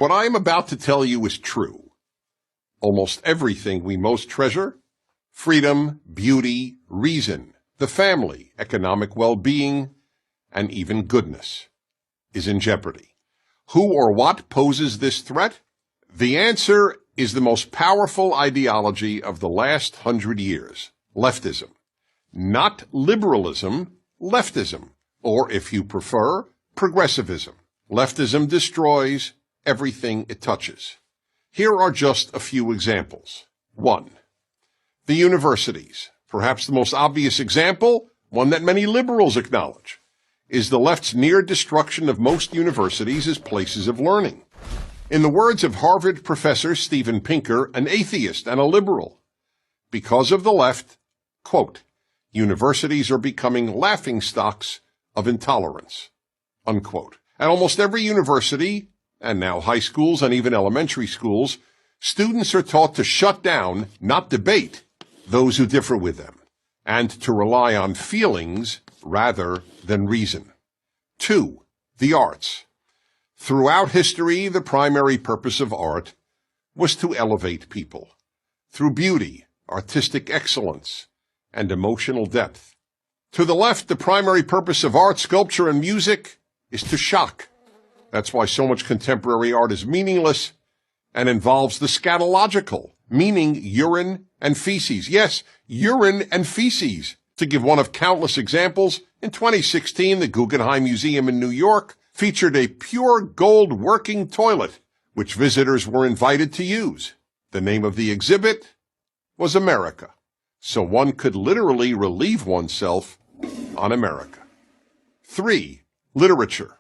what I am about to tell you is true. Almost everything we most treasure, freedom, beauty, reason, the family, economic well-being, and even goodness, is in jeopardy. Who or what poses this threat? The answer is the most powerful ideology of the last 100 years, leftism. Not liberalism, leftism, or if you prefer, progressivism. Leftism destroys everything it touches. Here are just a few examples. 1. The universities. Perhaps the most obvious example, one that many liberals acknowledge, is the left's near destruction of most universities as places of learning. In the words of Harvard professor Steven Pinker, an atheist and a liberal, because of the left, quote, universities are becoming laughingstocks of intolerance, unquote. At almost every university, and now high schools and even elementary schools, students are taught to shut down, not debate, those who differ with them, and to rely on feelings rather than reason. 2. The arts. Throughout history, the primary purpose of art was to elevate people through beauty, artistic excellence, and emotional depth. To the left, the primary purpose of art, sculpture, and music is to shock. That's why so much contemporary art is meaningless and involves the scatological, meaning urine and feces. Yes, urine and feces. To give one of countless examples, in 2016, the Guggenheim Museum in New York featured a pure gold working toilet, which visitors were invited to use. The name of the exhibit was America, so one could literally relieve oneself on America. 3. Literature.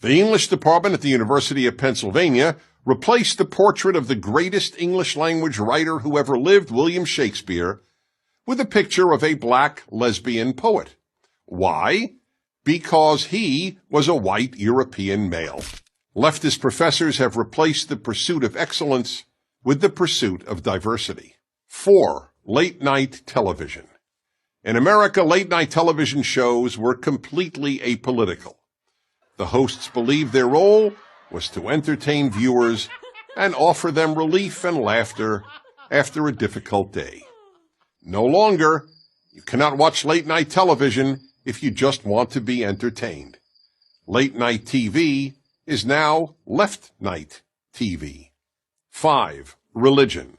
The English department at the University of Pennsylvania replaced the portrait of the greatest English language writer who ever lived, William Shakespeare, with a picture of a black lesbian poet. Why? Because he was a white European male. Leftist professors have replaced the pursuit of excellence with the pursuit of diversity. 4. Late-night television. In America, late-night television shows were completely apolitical. The hosts believed their role was to entertain viewers and offer them relief and laughter after a difficult day. No longer, you cannot watch late-night television if you just want to be entertained. Late-night TV is now left-night TV. 5. Religion.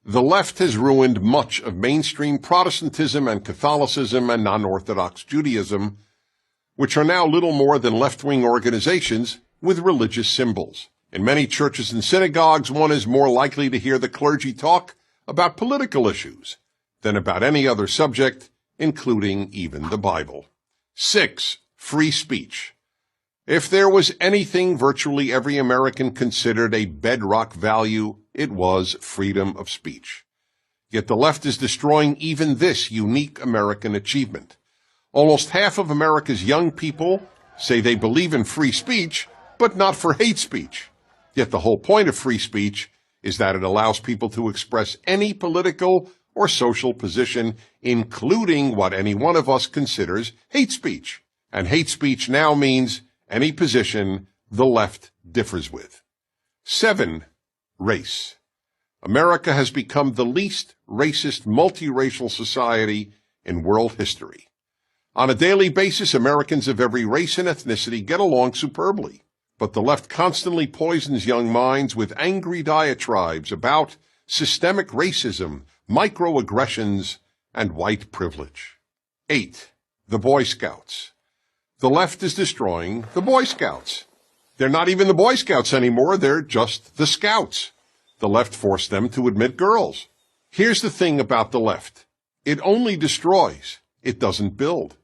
The left has ruined much of mainstream Protestantism and Catholicism and non-Orthodox Judaism, which are now little more than left-wing organizations with religious symbols. In many churches and synagogues, one is more likely to hear the clergy talk about political issues than about any other subject, including even the Bible. 6. Free speech. If there was anything virtually every American considered a bedrock value, it was freedom of speech. Yet the left is destroying even this unique American achievement. Almost half of America's young people say they believe in free speech, but not for hate speech. Yet the whole point of free speech is that it allows people to express any political or social position, including what any one of us considers hate speech. And hate speech now means any position the left differs with. 7. Race. America has become the least racist multiracial society in world history. On a daily basis, Americans of every race and ethnicity get along superbly. But the left constantly poisons young minds with angry diatribes about systemic racism, microaggressions, and white privilege. 8. The Boy Scouts. The left is destroying the Boy Scouts. They're not even the Boy Scouts anymore, they're just the Scouts. The left forced them to admit girls. Here's the thing about the left. It only destroys. It doesn't build.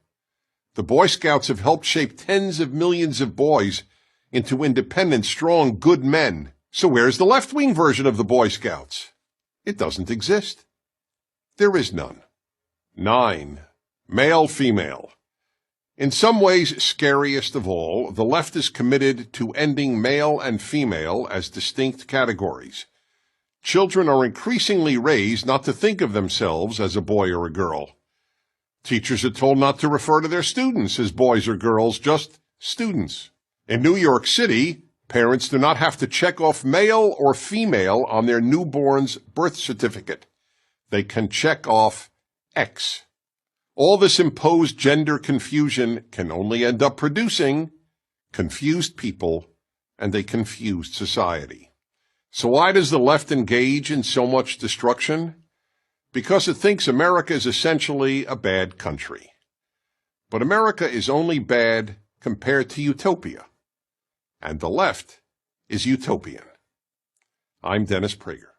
The Boy Scouts have helped shape tens of millions of boys into independent, strong, good men. So where's the left-wing version of the Boy Scouts? It doesn't exist. There is none. 9. Male-female. In some ways, scariest of all, the left is committed to ending male and female as distinct categories. Children are increasingly raised not to think of themselves as a boy or a girl. Teachers are told not to refer to their students as boys or girls, just students. In New York City, Parents do not have to check off male or female on their newborn's birth certificate. They can check off X. All this imposed gender confusion can only end up producing confused people and a confused society. So why does the left engage in so much destruction? Because it thinks America is essentially a bad country. But America is only bad compared to utopia. And the left is utopian. I'm Dennis Prager.